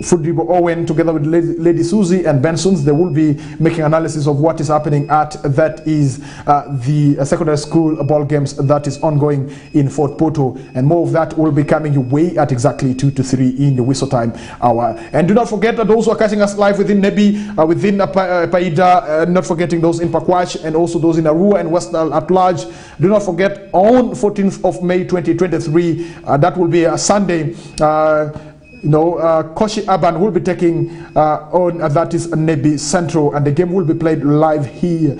Football Owen together with Lady Susie and Benson's, they will be making analysis of what is happening at that is the secondary school ball games that is ongoing in Fort Portal, and more of that will be coming your way at exactly 2 to 3 in the whistle time hour. And do not forget that those who are catching us live within Nebi, within Paida, not forgetting those in Pakwash and also those in Arua and West Nile at large. Do not forget on 14th of May 2023, that will be a Sunday. Koshi Aban will be taking on that is Nebi Central, and the game will be played live here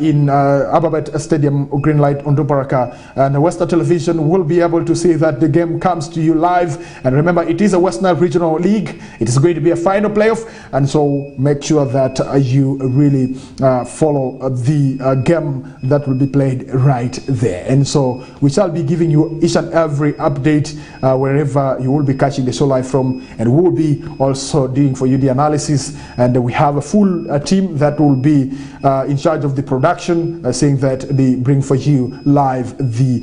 in Ababet Stadium, Greenlight, Ondoparaka, and Western Television will be able to see that the game comes to you live. And remember, it is a Western Regional League. It is going to be a final playoff, and so make sure that you really follow the game that will be played right there. And so we shall be giving you each and every update wherever you will be catching the show live from, and we will be also doing for you the analysis. And we have a full team that will be in charge of the production, saying that they bring for you live the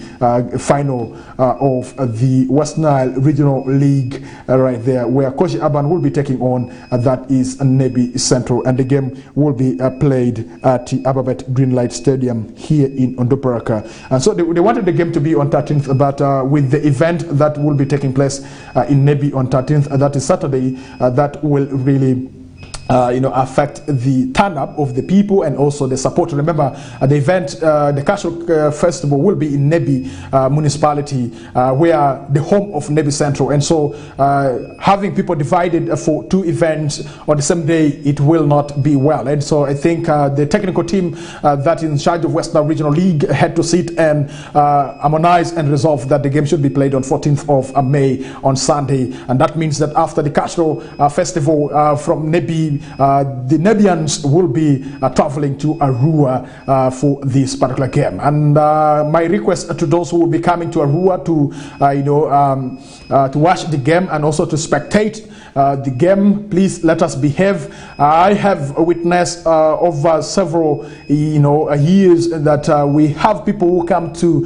final of the West Nile Regional League right there, where Coach Aban will be taking on that is Nebi Central, and the game will be played at the Ababet Greenlight Stadium here in Ondoparaka. And so they wanted the game to be on 13th, but with the event that will be taking place in Nebi on 13th, that is Saturday, that will really affect the turn-up of the people and also the support. Remember, the event, the Casual Festival will be in Nebi municipality, where the home of Nebi Central. And so having people divided for 2 events on the same day, it will not be well. And so I think the technical team that is in charge of Western Regional League had to sit and harmonize and resolve that the game should be played on 14th of May on Sunday. And that means that after the Casual Festival from Nebi, the Nebians will be traveling to Arua for this particular game. And my request to those who will be coming to Arua to watch the game and also to spectate the game, please let us behave. I have witnessed over several years that we have people who come to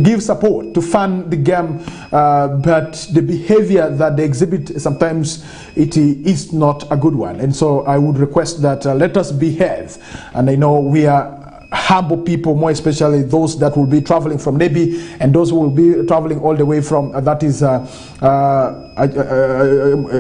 give support, to fund the game, but the behavior that they exhibit sometimes it is not a good one. And so I would request that let us behave. And I know we are humble people, more especially those that will be traveling from Nebi and those who will be traveling all the way from that is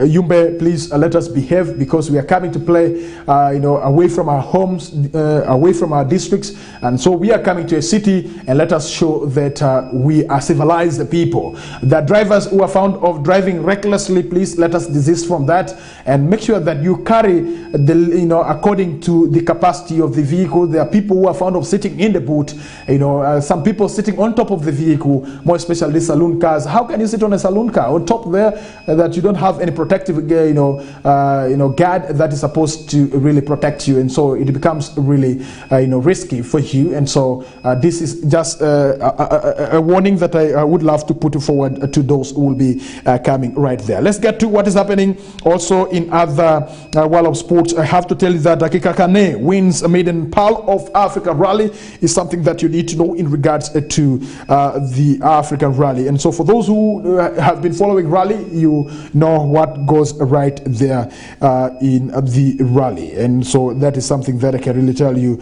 Yumbe. Please let us behave, because we are coming to play away from our homes, away from our districts, and so we are coming to a city, and let us show that we are civilized people. The drivers who are found of driving recklessly, please let us desist from that and make sure that you carry the according to the capacity of the vehicle. There are people who are found of sitting in the boot, some people sitting on top of the vehicle, more especially saloon cars. How can you sit on a saloon car on top there that you don't have any protective guard that is supposed to really protect you? And so it becomes really risky for you. And so this is just a warning that I would love to put forward to those who will be coming right there. Let's get to what is happening also in other world of sports. I have to tell you that Dakika Kane wins a maiden Pearl of Africa Africa Rally is something that you need to know in regards to the African Rally. And so for those who have been following Rally, you know what goes right there in the Rally. And so that is something that I can really tell you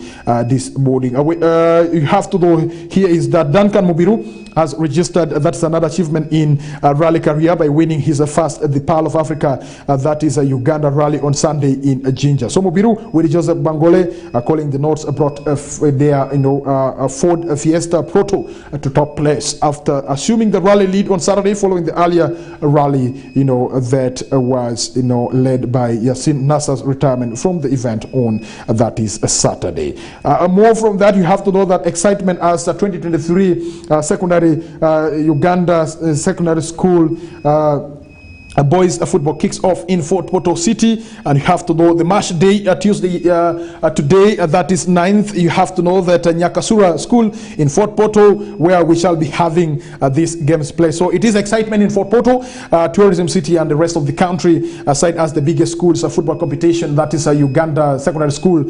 this morning. You have to know here is that Duncan Mubiru has registered, that's another achievement in rally career, by winning his first the Pearl of Africa, that is a Uganda Rally on Sunday in Jinja. So Mubiru with Joseph Bangole calling the notes brought their Ford Fiesta Proto to top place after assuming the rally lead on Saturday following the earlier rally that was led by Yasin Nasser's retirement from the event on that is Saturday. More from that, you have to know that excitement as 2023 secondary Uganda secondary school boys football kicks off in Fort Portal City, and you have to know the match day Tuesday today, that is 9th. You have to know that Nyakasura School in Fort Portal, where we shall be having these games play. So it is excitement in Fort Portal, tourism city, and the rest of the country, aside as the biggest schools football competition, that is a Uganda secondary school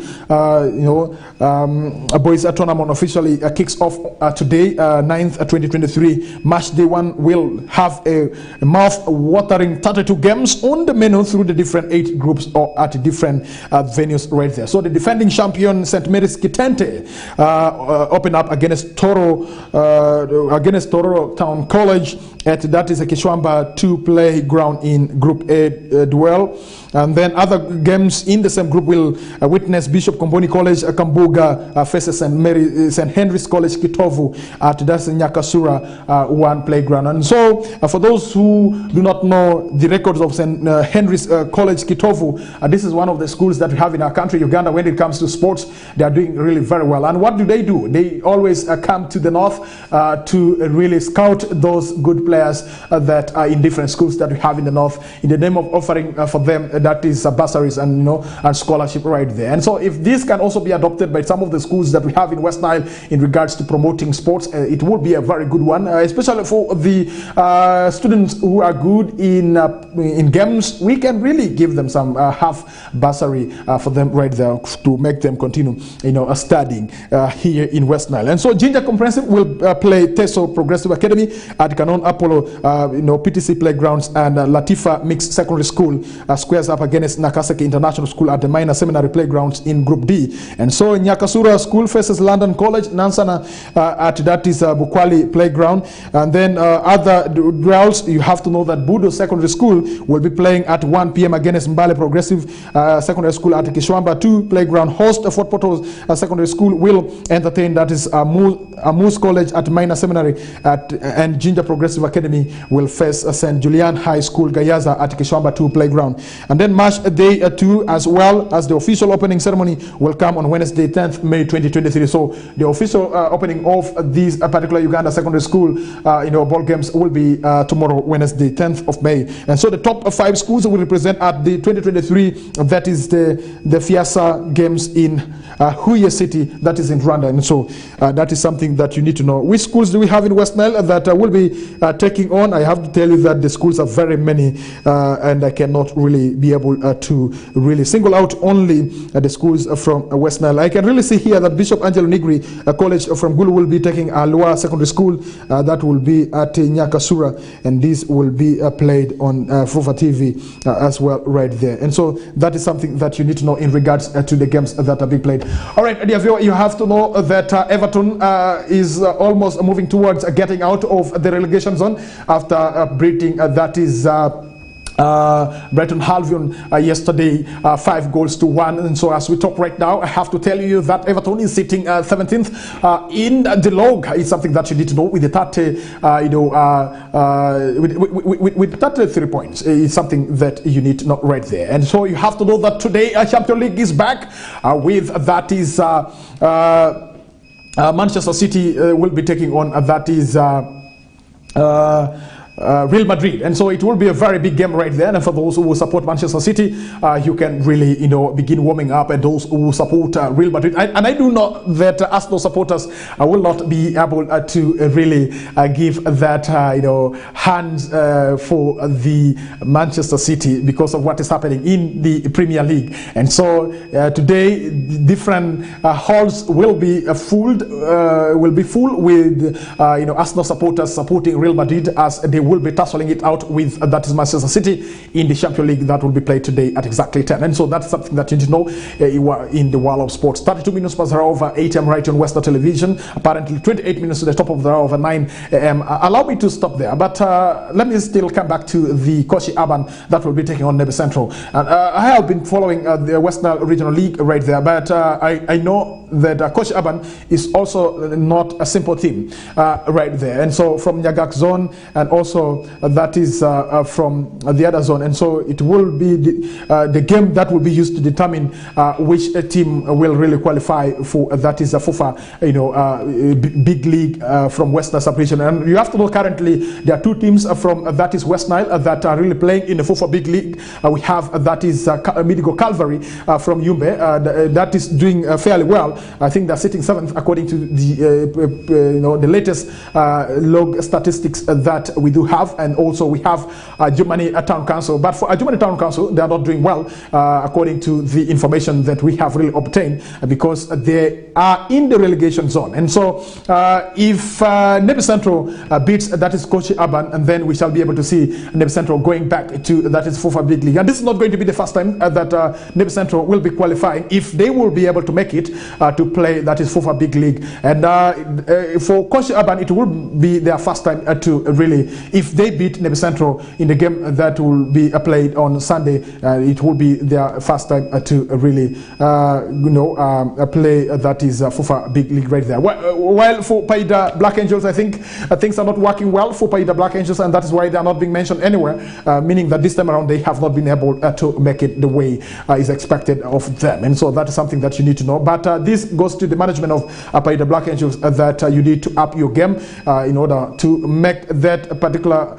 boys tournament officially kicks off today, 9th 2023. Match day 1 will have a mouth-watering 32 games on the menu through the different 8 groups or at different venues right there. So the defending champion St. Mary's Kitente open up against Toro Town College at that is a Kishwamba 2 playground in Group A duel. And then other games in the same group will witness Bishop Komboni College Kambuga faces St. Henry's College Kitovu at that's Nyakasura 1 playground. And so for those who do not know the records of St. Henry's College Kitovu, this is one of the schools that we have in our country, Uganda. When it comes to sports, they are doing really very well. And what do? They always come to the north to really scout those good players that are in different schools that we have in the north, in the name of offering for them that is bursaries and and scholarship right there. And so if this can also be adopted by some of the schools that we have in West Nile in regards to promoting sports, it would be a very good one, especially for the students who are good in games. We can really give them some half bursary for them right there to make them continue studying here in West Nile. And so Jinja Comprehensive will play Teso Progressive Academy at Canon Apollo PTC Playgrounds, and Latifa Mixed Secondary School squares up against Nakaseke International School at the Minor Seminary Playgrounds in Group D. And so Nyakasura School faces London College, Nansana at that is Bukwali Playground. And then other duels, you have to know that Budo Secondary School will be playing at 1 p.m. against Mbale Progressive Secondary School at Kishwamba 2 Playground. Host Fort Portal Secondary School will entertain that is Moose College at Minor Seminary and Jinja Progressive Academy will face St. Julian High School Gayaza at Kishwamba 2 Playground. And then match day 2 as well as the official opening ceremony will come on Wednesday 10th May 2023. So the official opening of these particular Uganda secondary school ball games will be tomorrow Wednesday 10th of May. And so the top 5 schools will represent at the 2023 that is the Fiasa games in Huye City, that is in Rwanda. And so that is something that you need to know. Which schools do we have in West Nile that will be taking on? I have to tell you that the schools are very many, and I cannot really be able to really single out only the schools from West Nile. I can really see here that Bishop Angelo Nigri College from Gulu will be taking Alua Secondary School. That will be at Nyakasura, and this will be played on Fufa TV as well right there. And so that is something that you need to know in regards to the games that are being played. All right, dear viewer, you have to know that Everton is almost moving towards getting out of the relegation zone after beating that is Brighton Halvion yesterday 5-1. And so as we talk right now, I have to tell you that Everton is sitting 17th in the log. It's something that you need to know with the 33 points. It's something that you need to know right there. And so you have to know that today Champions League is back with that is Manchester City will be taking on that is Real Madrid, and so it will be a very big game right there. And for those who support Manchester City, you can really, begin warming up. And those who support Real Madrid, and I do know that Arsenal supporters will not be able to really give that, hands for the Manchester City because of what is happening in the Premier League. And so today, different halls will be full with Arsenal supporters supporting Real Madrid as they will be tussling it out with that is Manchester City in the Champions League that will be played today at exactly 10. And so that's something that you need to know in the world of sports. 32 minutes past the hour over 8 a.m. right on Western Television. Apparently 28 minutes to the top of the hour over 9 a.m. Allow me to stop there, but let me still come back to the Kochi Urban that will be taking on Nebe Central. And I have been following the Western Regional League right there, but I know that Kochi Urban is also not a simple team right there. And so from Nyagak zone, and also that is from the other zone, and so it will be the game that will be used to determine which team will really qualify for that is a FUFA big league from Western Sub-region. And you have to know currently there are two teams from that is West Nile that are really playing in the FUFA big league. We have that is Midigo Calvary from Yumbe that is doing fairly well. I think they're sitting 7th according to the latest log statistics that we do have. And also we have Germany Town Council, but for Germany Town Council they are not doing well according to the information that we have really obtained, because they are in the relegation zone. And so if Nebe Central beats that is Kochi Urban, and then we shall be able to see Nebe Central going back to that is FUFA Big League. And this is not going to be the first time that Nebe Central will be qualifying, if they will be able to make it to play that is FUFA Big League. And for Kochi Urban, it will be their first time to really, if they beat Nebe Central in the game that will be played on Sunday, it will be their first time to really play that is FUFA Big League right there. While for Paida Black Angels, I think things are not working well for Paida Black Angels, and that is why they are not being mentioned anywhere, meaning that this time around they have not been able to make it the way is expected of them. And so that is something that you need to know. But this goes to the management of Paida Black Angels, that you need to up your game in order to make that particular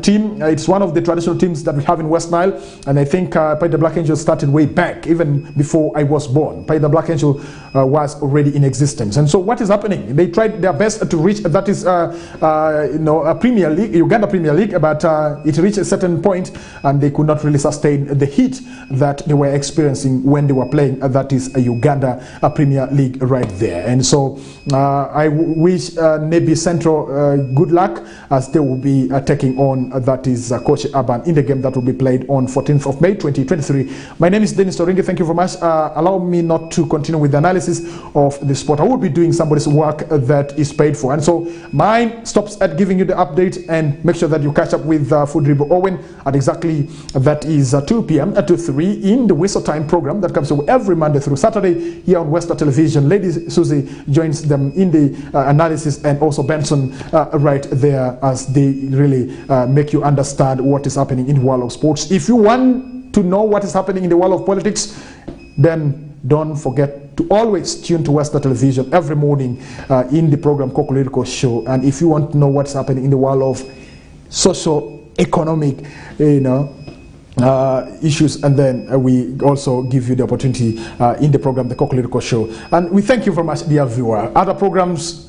team. It's one of the traditional teams that we have in West Nile, and I think Paida Black Angel started way back, even before I was born. Paida Black Angel was already in existence. And so what is happening? They tried their best to reach that is a Premier League, Uganda Premier League, but it reached a certain point and they could not really sustain the heat that they were experiencing when they were playing that is a Uganda Premier League right there. And so I wish Nebe Central good luck as they will be taking on that is Kochi Urban in the game that will be played on 14th of May 2023. My name is Denis. Thank you very much. Allow me not to continue with the analysis of the sport. I will be doing somebody's work that is paid for, and so mine stops at giving you the update, and make sure that you catch up with Fudribo Owen at exactly that is 2 p.m. to 3 in the Whistle Time program that comes to every Monday through Saturday here on Western Television. Lady Susie joins them in the analysis, and also Benson right there as they really make you understand what is happening in the world of sports. If you want to know what is happening in the world of politics, then don't forget to always tune to Western Television every morning in the program Kokoliriko Show. And if you want to know what's happening in the world of socio-economic, issues, and then we also give you the opportunity in the program, the Kokoliriko Show. And we thank you very much, dear viewer. Other programs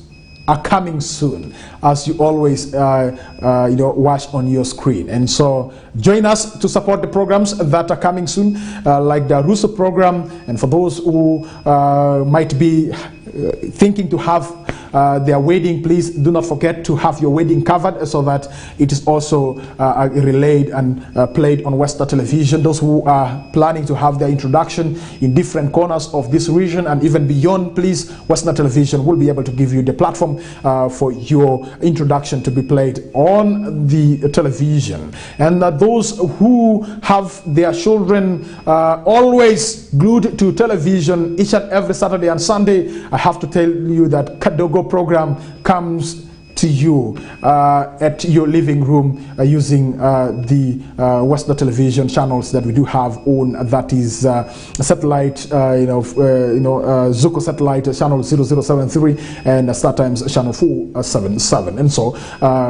are coming soon, as you always watch on your screen. And so join us to support the programs that are coming soon, like the Russo program. And for those who might be thinking to have their wedding, please do not forget to have your wedding covered, so that it is also relayed and played on Western Television. Those who are planning to have their introduction in different corners of this region and even beyond, please, Western Television will be able to give you the platform for your introduction to be played on the television. And those who have their children always glued to television each and every Saturday and Sunday, I have to tell you that Kadogo program comes to you at your living room using the Western television channels that we do have on, that is satellite, Zuko satellite channel 0073 and StarTimes channel 477. And so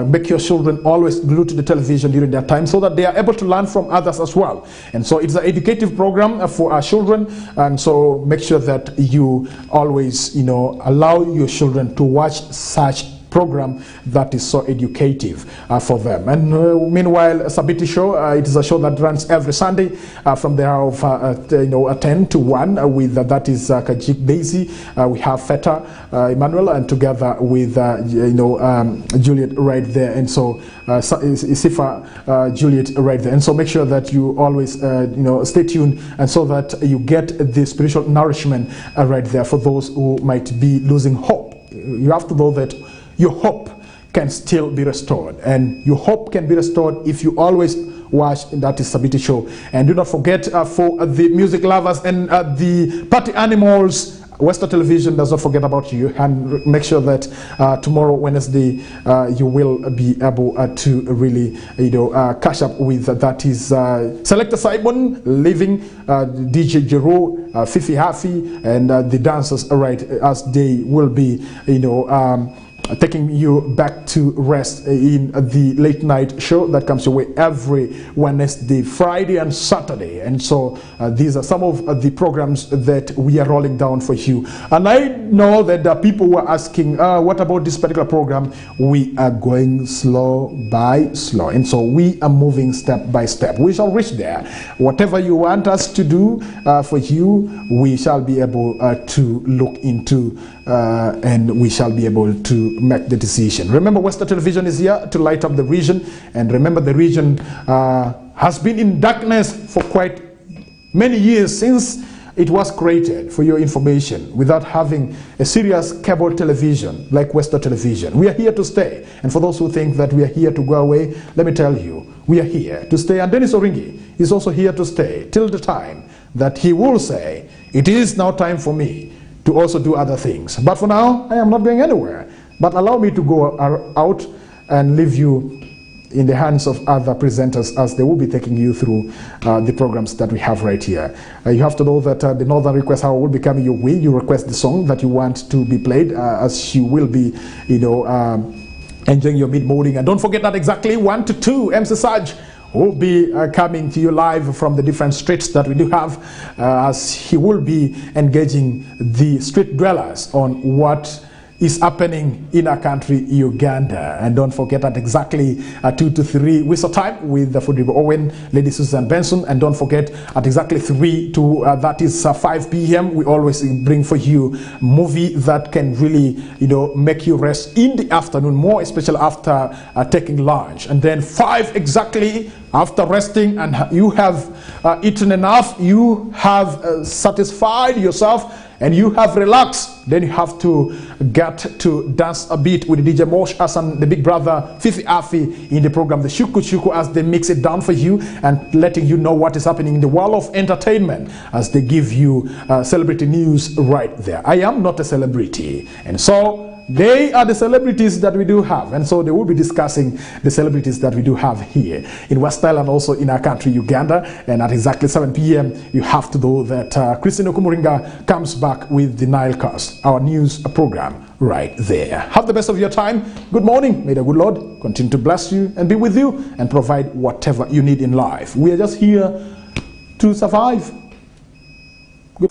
make your children always glued to the television during that time so that they are able to learn from others as well. And so it's an educative program for our children, and so make sure that you always allow your children to watch such program that is so educative for them. And meanwhile, Sabiti Show, it is a show that runs every Sunday from the hour of 10 to 1 with that is Kajik Daisy, we have Feta Emmanuel, and together with Juliet right there, and so Sifa Juliet right there. And so make sure that you always stay tuned, and so that you get the spiritual nourishment right there for those who might be losing hope. You have to know that your hope can still be restored, and your hope can be restored if you always watch that is Sabiti Show. And do not forget for the music lovers and the party animals, Western Television does not forget about you, and make sure that tomorrow, Wednesday, you will be able to really catch up with that is Selector Simon, Living, DJ Jero, Fifi Hafi, and the dancers right as they will be taking you back to rest in the late night show that comes your way every Wednesday, Friday, and Saturday. And so these are some of the programs that we are rolling down for you. And I know that the people were asking, what about this particular program? We are going slow by slow, and so we are moving step by step. We shall reach there. Whatever you want us to do for you, we shall be able to look into, and we shall be able to make the decision. Remember, Western Television is here to light up the region, and remember, the region has been in darkness for quite many years since it was created, for your information, without having a serious cable television like Western Television. We are here to stay, and for those who think that we are here to go away, let me tell you, we are here to stay. And Denis is also here to stay till the time that he will say, it is now time for me to also do other things. But for now, I am not going anywhere. But allow me to go out and leave you in the hands of other presenters as they will be taking you through the programs that we have right here. You have to know that the Northern Request Hour will be coming your way. You request the song that you want to be played as she will be, enjoying your mid-morning. And don't forget that exactly 1 to 2, MC Saj will be coming to you live from the different streets that we do have, as he will be engaging the street dwellers on what is happening in our country, Uganda. And don't forget at exactly 2 to 3 whistle time with the Fudribo Owen, Lady Susan Benson. And don't forget at exactly 3 to that is 5 p.m. we always bring for you movie that can really make you rest in the afternoon, more especially after taking lunch. And then 5 exactly after resting and you have eaten enough, you have satisfied yourself, and you have relaxed, then you have to get to dance a bit with DJ Mosh Hassan, the big brother Fifi Afi in the program The Shuku Shuku, as they mix it down for you and letting you know what is happening in the world of entertainment as they give you celebrity news right there. I am not a celebrity, and so they are the celebrities that we do have, and so they will be discussing the celebrities that we do have here in West Island, also in our country, Uganda. And at exactly 7 p.m. you have to know that Christine Okumuringa comes back with the Nilecast, our news program right there. Have the best of your time. Good morning. May the good Lord continue to bless you and be with you and provide whatever you need in life. We are just here to survive. Good.